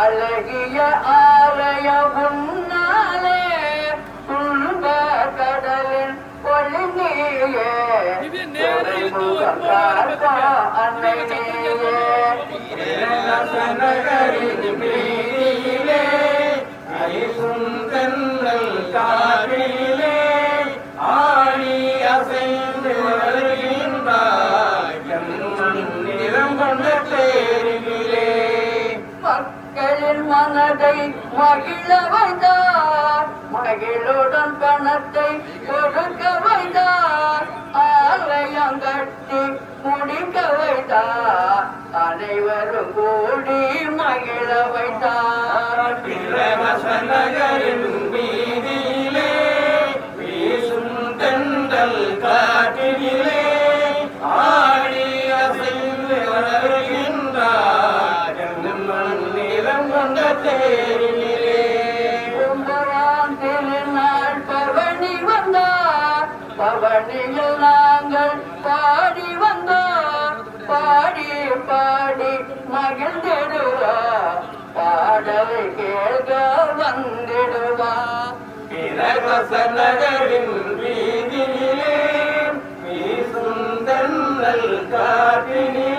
அழகிய ஆலய உன்னாலே துன்ப கடலின் ஒளி நீயே அன்னை நீயே ஐசுந்தல் காவிலே ஆணி அசைந்து வருகின்றாய் நிறம் கொண்ட தேரிலே மக்களின் மனதை மகிழ வைத்தார் மகிழுடன் பணத்தை கொடுக்க வைத்தார் ஆலயம் கட்டி முடிக்க வைத்தார் அனைவரும் கூடி மகிழ வைத்தார் நகரின் வீதியிலே வீசும் தென்றல் காற்றினிலே ஆடி அசைந்து வருகின்றார் நிறம் கொண்ட தேரிலே கும்பரான் திருநாள் பவனி வந்தார் பவனியில் நாங்கள் பாடி வந்தோம் பாடி பாடி மகிழ்ந்திடுவார் பாடலை கேட்க வந்திடுவார் நகரின் வீதியிலே வீசும் தென்றல் காற்றினிலே